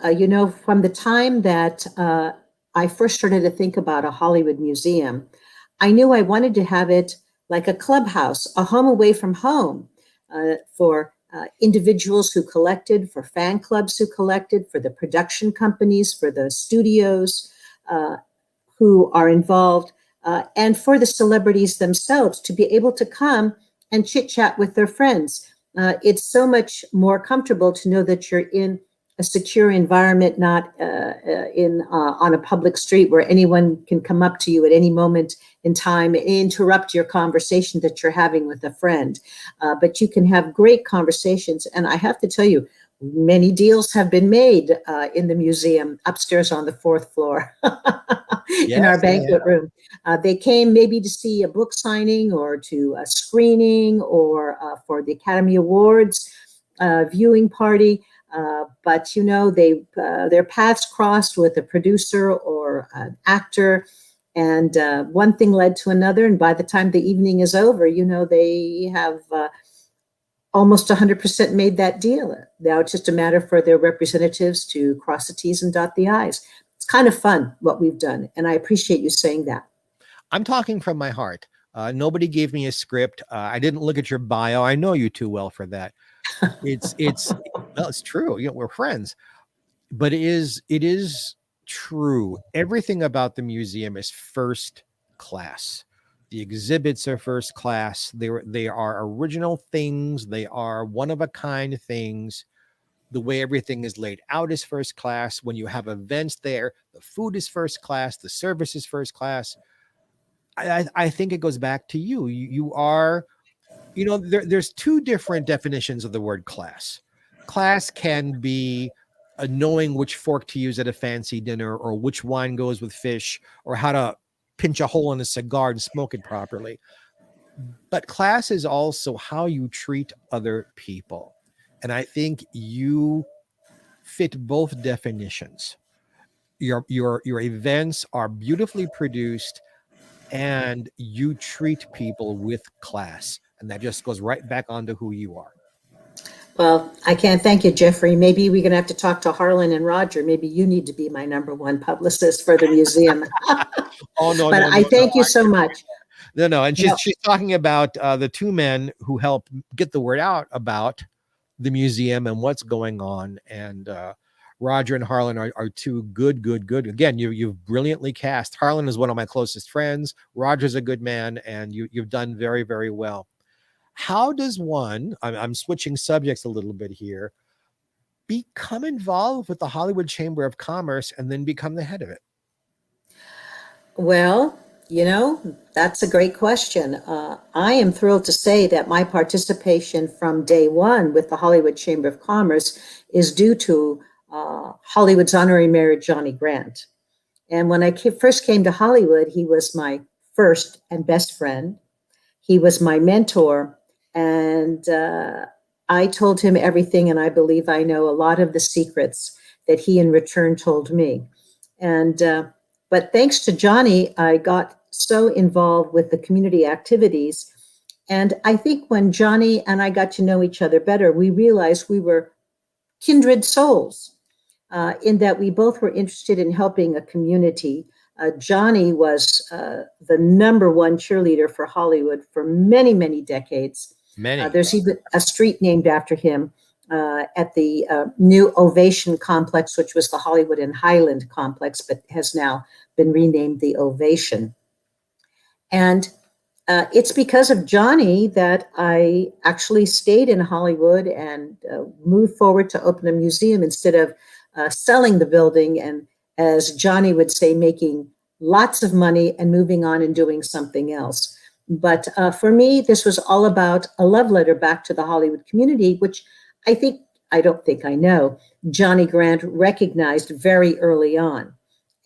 from the time that I first started to think about a Hollywood museum, I knew I wanted to have it like a clubhouse, a home away from home, for individuals who collected, for fan clubs who collected, for the production companies, for the studios who are involved, and for the celebrities themselves to be able to come and chit chat with their friends. It's so much more comfortable to know that you're in a secure environment, not on a public street where anyone can come up to you at any moment in time and interrupt your conversation that you're having with a friend. But you can have great conversations. And I have to tell you, many deals have been made in the museum upstairs on the 4th floor in our banquet room. They came maybe to see a book signing or to a screening or for the Academy Awards viewing party. But their paths crossed with a producer or an actor, And one thing led to another. And by the time the evening is over, you know, they have almost 100% made that deal. Now it's just a matter for their representatives to cross the T's and dot the I's. It's kind of fun what we've done. And I appreciate you saying that. I'm talking from my heart. Nobody gave me a script. I didn't look at your bio. I know you too well for that. It's true. You know, we're friends, but it is true. Everything about the museum is first class. The exhibits are first class. They are original things. They are one of a kind things. The way everything is laid out is first class. When you have events there, the food is first class. The service is first class. I think it goes back to you. You are, you know, there's two different definitions of the word class. Class can be knowing which fork to use at a fancy dinner, or which wine goes with fish, or how to pinch a hole in a cigar and smoke it properly. But class is also how you treat other people. And I think you fit both definitions. Your events are beautifully produced, and you treat people with class. And that just goes right back onto who you are. Well, I can't thank you, Geoffrey. Maybe we're going to have to talk to Harlan and Roger. Maybe you need to be my #1 publicist for the museum. Oh, no, but no, I no, thank no. you so much. No. And she's talking about the two men who help get the word out about the museum and what's going on. And Roger and Harlan are two good. Again, you've brilliantly cast. Harlan is one of my closest friends. Roger's a good man, and you've done very, very well. How does one, I'm switching subjects a little bit here, become involved with the Hollywood Chamber of Commerce and then become the head of it? Well, you know, that's a great question. I am thrilled to say that my participation from day one with the Hollywood Chamber of Commerce is due to Hollywood's honorary mayor, Johnny Grant. And when I first came to Hollywood, he was my first and best friend. He was my mentor. And I told him everything, and I believe I know a lot of the secrets that he in return told me. And but thanks to Johnny, I got so involved with the community activities. And I think when Johnny and I got to know each other better, we realized we were kindred souls in that we both were interested in helping a community. Johnny was the #1 cheerleader for Hollywood for many, many decades. There's even a street named after him at the new Ovation complex, which was the Hollywood and Highland complex, but has now been renamed the Ovation. And it's because of Johnny that I actually stayed in Hollywood and moved forward to open a museum instead of selling the building and, as Johnny would say, making lots of money and moving on and doing something else. But for me, this was all about a love letter back to the Hollywood community, which I don't think I know, Johnny Grant recognized very early on.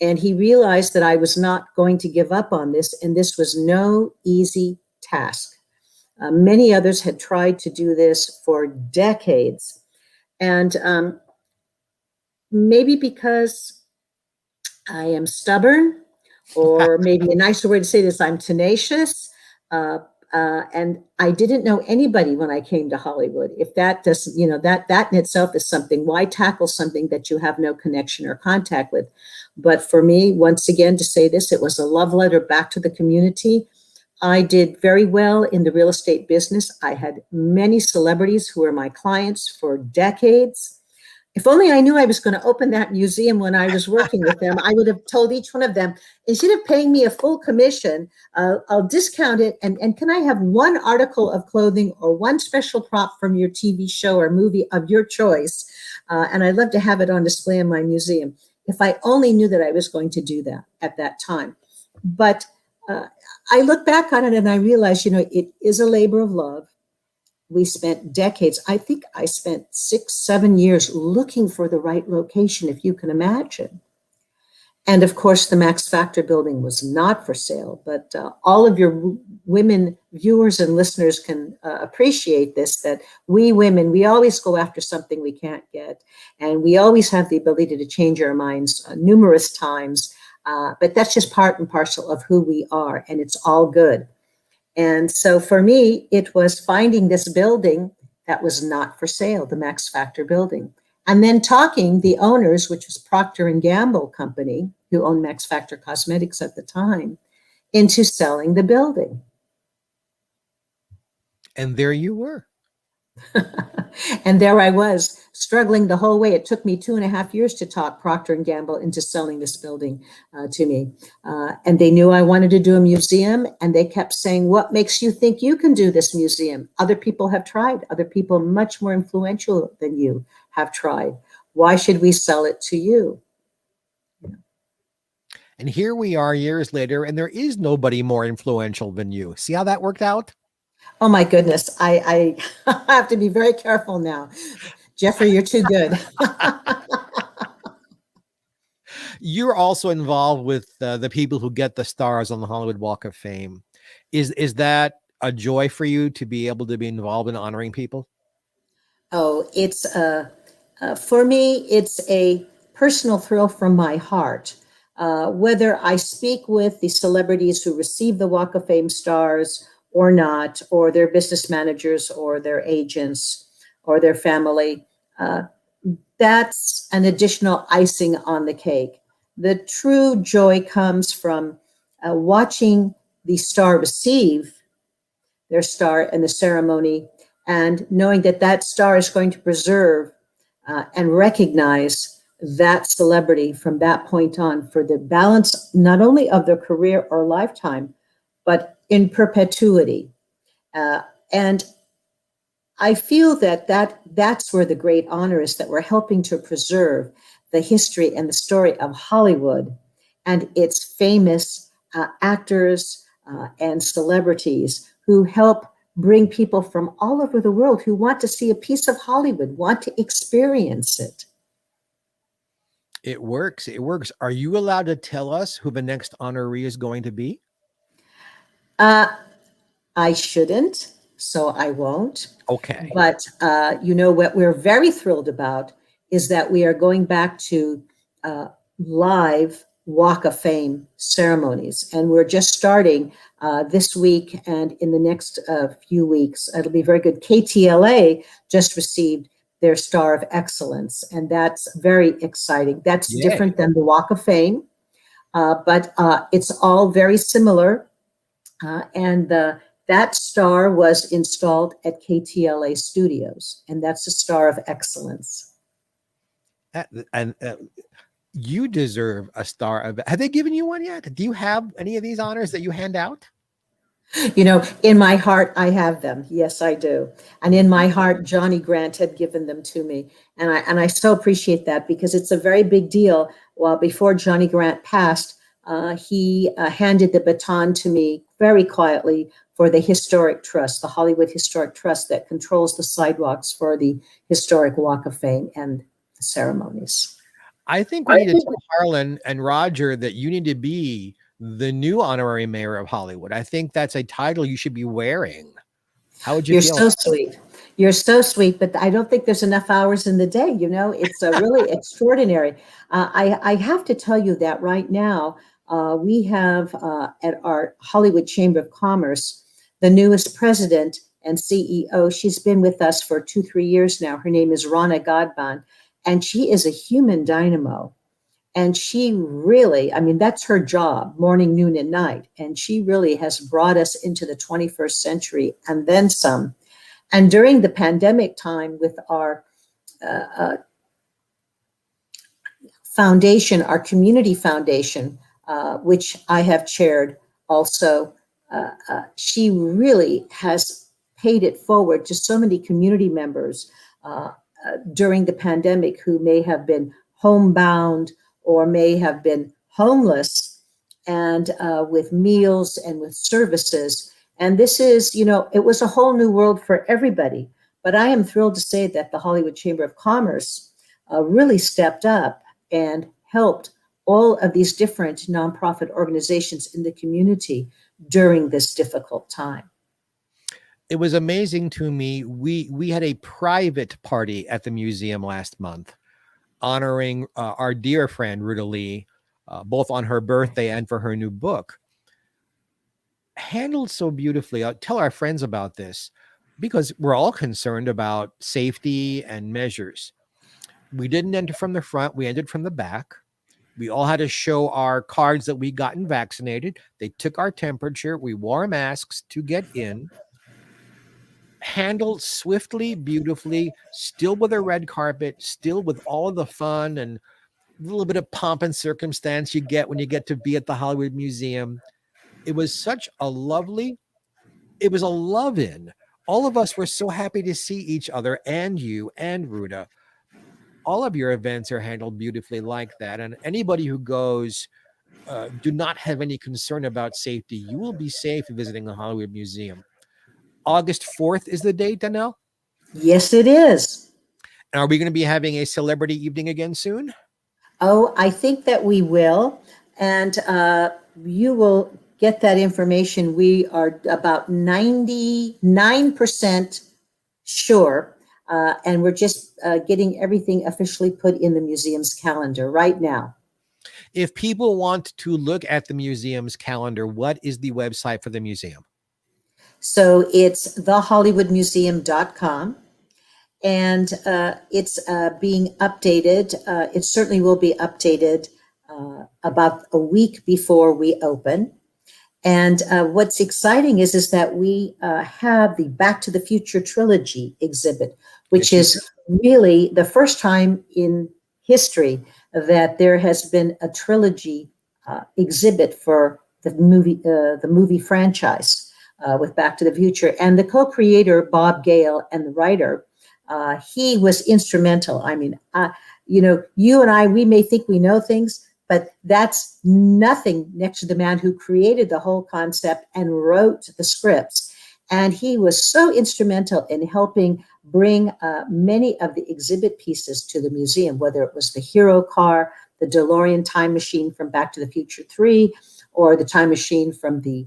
And he realized that I was not going to give up on this, and this was no easy task. Many others had tried to do this for decades. And maybe because I am stubborn, or maybe a nicer way to say this, I'm tenacious. And I didn't know anybody when I came to Hollywood. If that doesn't, you know, that in itself is something. Why tackle something that you have no connection or contact with? But for me, once again, to say this, it was a love letter back to the community. I did very well in the real estate business. I had many celebrities who were my clients for decades. If only I knew I was going to open that museum when I was working with them, I would have told each one of them, instead of paying me a full commission, I'll discount it. And can I have one article of clothing or one special prop from your TV show or movie of your choice? And I'd love to have it on display in my museum. If I only knew that I was going to do that at that time. But I look back on it and I realize, you know, it is a labor of love. We spent decades. I think I spent 6-7 years looking for the right location, if you can imagine. And of course, the Max Factor building was not for sale, but all of your women viewers and listeners can appreciate this, that we women, we always go after something we can't get. And we always have the ability to change our minds numerous times. But that's just part and parcel of who we are, and it's all good. And so for me, it was finding this building that was not for sale, the Max Factor building, and then talking the owners, which was Procter and Gamble company, who owned Max Factor Cosmetics at the time, into selling the building. And there you were. And there I was, struggling the whole way. It took me 2.5 years to talk Procter and Gamble into selling this building to me. And they knew I wanted to do a museum, and they kept saying, what makes you think you can do this museum? Other people have tried. Other people much more influential than you have tried. Why should we sell it to you? And here we are years later, and there is nobody more influential than you. See how that worked out? Oh my goodness, I have to be very careful now. Geoffrey, you're too good. You're also involved with the people who get the stars on the Hollywood Walk of Fame. Is that a joy for you to be able to be involved in honoring people? Oh, it's for me, it's a personal thrill from my heart. Whether I speak with the celebrities who receive the Walk of Fame stars or not, or their business managers or their agents or their family, that's an additional icing on the cake. The true joy comes from watching the star receive their star in the ceremony, and knowing that that star is going to preserve and recognize that celebrity from that point on for the balance, not only of their career or lifetime, but in perpetuity. And I feel that's where the great honor is, that we're helping to preserve the history and the story of Hollywood and its famous actors and celebrities who help bring people from all over the world who want to see a piece of Hollywood, want to experience it. It works. It works. Are you allowed to tell us who the next honoree is going to be? I shouldn't, so I won't. Okay. But you know what we're very thrilled about is that we are going back to live Walk of Fame ceremonies, and we're just starting this week and in the next few weeks. It'll be very good. KTLA just received their Star of Excellence, and that's very exciting. That's Yay. different than the Walk of Fame, but it's all very similar. And that star was installed at KTLA Studios, and that's the Star of Excellence. And you deserve a star of. Have they given you one yet? Do you have any of these honors that you hand out? You know, in my heart, I have them. Yes, I do. And in my heart, Johnny Grant had given them to me. And I so appreciate that, because it's a very big deal. Well, before Johnny Grant passed, he handed the baton to me very quietly for the Historic Trust, the Hollywood Historic Trust that controls the sidewalks for the Historic Walk of Fame and the ceremonies. I think we need to tell Harlan and Roger that you need to be the new honorary mayor of Hollywood. I think that's a title you should be wearing. How would you feel? You're so sweet. You're so sweet, but I don't think there's enough hours in the day. You know, it's really extraordinary. I have to tell you that right now, we have at our Hollywood Chamber of Commerce, the newest president and CEO. She's been with us for 2-3 years now. Her name is Rana Godban, and she is a human dynamo. And she really, I mean, that's her job, morning, noon, and night. And she really has brought us into the 21st century and then some. And during the pandemic time with our foundation, our community foundation, which I have chaired also, she really has paid it forward to so many community members during the pandemic who may have been homebound or may have been homeless, and with meals and with services. And this is, you know, it was a whole new world for everybody. But I am thrilled to say that the Hollywood Chamber of Commerce really stepped up and helped all of these different nonprofit organizations in the community during this difficult time. It was amazing to me. We had a private party at the museum last month honoring our dear friend Ruta Lee both on her birthday and for her new book. Handled so beautifully. I'll tell our friends about this because we're all concerned about safety and measures. We didn't enter from the front, we entered from the back. We all had to show our cards that we gotten vaccinated. They took our temperature. We wore masks to get in. Handled swiftly, beautifully, still with a red carpet, still with all of the fun and a little bit of pomp and circumstance you get when you get to be at the Hollywood Museum. It was such a lovely, it was a love-in. All of us were so happy to see each other and you and Ruta. All of your events are handled beautifully like that. And anybody who goes, do not have any concern about safety. You will be safe visiting the Hollywood Museum. August 4th is the date, Donelle? Yes, it is. Are we going to be having a celebrity evening again soon? Oh, I think that we will. And you will get that information. We are about 99% sure. And we're just getting everything officially put in the museum's calendar right now. If people want to look at the museum's calendar, what is the website for the museum? So it's thehollywoodmuseum.com. And it's being updated. It certainly will be updated about a week before we open. And what's exciting is that we have the Back to the Future Trilogy exhibit, which is really the first time in history that there has been a trilogy exhibit for the movie franchise with Back to the Future. And the co-creator, Bob Gale, and the writer, he was instrumental. I mean, you and I, we may think we know things, but that's nothing next to the man who created the whole concept and wrote the scripts. And he was so instrumental in helping bring many of the exhibit pieces to the museum, whether it was the hero car, the DeLorean time machine from Back to the Future 3, or the time machine from the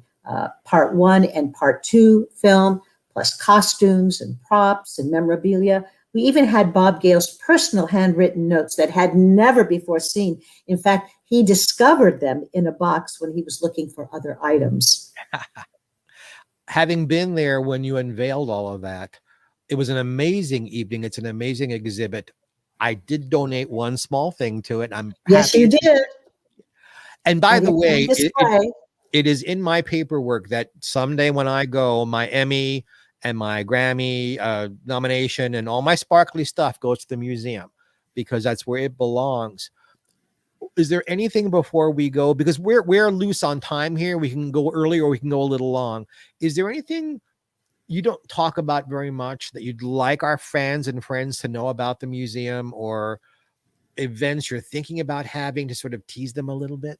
Part 1 and Part 2 film, plus costumes and props and memorabilia. We even had Bob Gale's personal handwritten notes that had never before seen. In fact, he discovered them in a box when he was looking for other items. Having been there when you unveiled all of that, it was an amazing evening. It's an amazing exhibit. I did donate one small thing to it. I'm yes, happy. You did. And by the way, it is in my paperwork that someday when I go, my Emmy and my Grammy nomination and all my sparkly stuff goes to the museum because that's where it belongs. Is there anything before we go? Because we're loose on time here. We can go early or we can go a little long. Is there anything you don't talk about very much that you'd like our fans and friends to know about the museum, or events you're thinking about having to sort of tease them a little bit?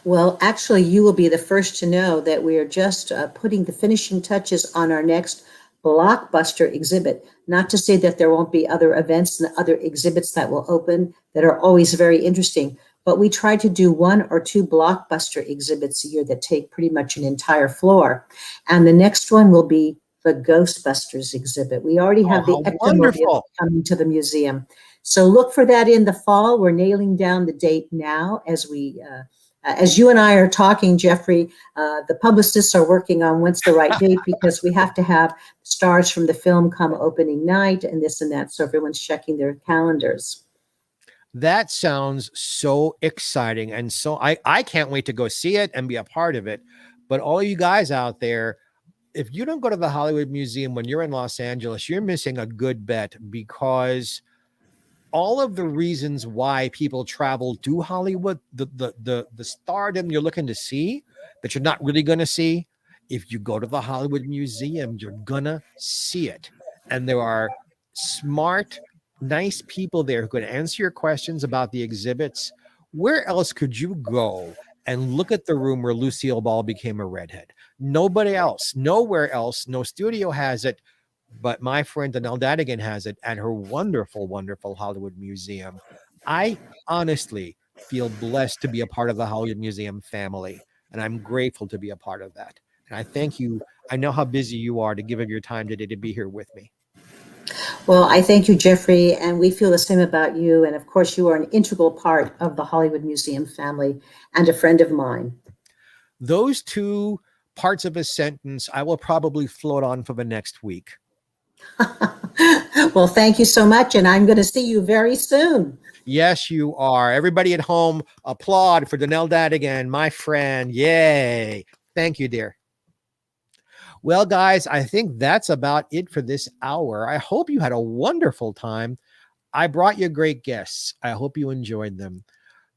Well, actually, you will be the first to know that we are just putting the finishing touches on our next blockbuster exhibit. Not to say that there won't be other events and other exhibits that will open that are always very interesting, but we try to do 1 or 2 blockbuster exhibits a year that take pretty much an entire floor. And the next one will be the Ghostbusters exhibit. We already have the Ectomobile coming to the museum. So look for that in the fall. We're nailing down the date now as we as you and I are talking, Geoffrey. The publicists are working on when's the right date because we have to have stars from the film come opening night and this and that. So everyone's checking their calendars. That sounds so exciting. And so I can't wait to go see it and be a part of it. But all you guys out there, if you don't go to the Hollywood Museum when you're in Los Angeles, you're missing a good bet, because all of the reasons why people travel to Hollywood, the stardom you're looking to see that you're not really going to see, if you go to the Hollywood Museum, you're gonna see it. And there are smart, nice people there who can answer your questions about the exhibits. Where else could you go and look at the room where Lucille Ball became a redhead? Nobody else, nowhere else, no studio has it. But my friend Donelle Dadigan has it at her wonderful, wonderful Hollywood Museum. I honestly feel blessed to be a part of the Hollywood Museum family, and I'm grateful to be a part of that. And I thank you. I know how busy you are to give of your time today to be here with me. Well, I thank you, Geoffrey, and we feel the same about you. And of course, you are an integral part of the Hollywood Museum family and a friend of mine. Those two parts of a sentence I will probably float on for the next week. Well, thank you so much, and I'm going to see you very soon. Yes, you are. Everybody at home, applaud for Donelle Dadigan, my friend. Yay. Thank you, dear. Well, guys, I think that's about it for this hour. I hope you had a wonderful time. I brought you great guests. I hope you enjoyed them.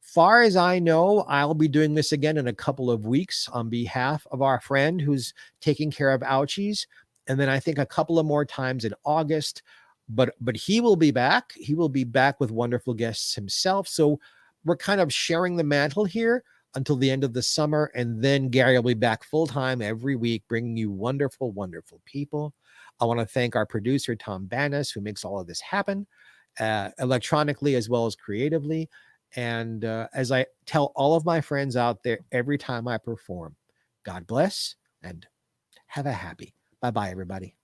Far as I know, I'll be doing this again in a couple of weeks on behalf of our friend who's taking care of Ouchies. And then I think a couple of more times in August. But he will be back. He will be back with wonderful guests himself. So we're kind of sharing the mantle here until the end of the summer. And then Gary will be back full time every week, bringing you wonderful, wonderful people. I want to thank our producer, Tom Bannis, who makes all of this happen electronically as well as creatively. And as I tell all of my friends out there every time I perform, God bless and have a happy. Bye-bye, everybody.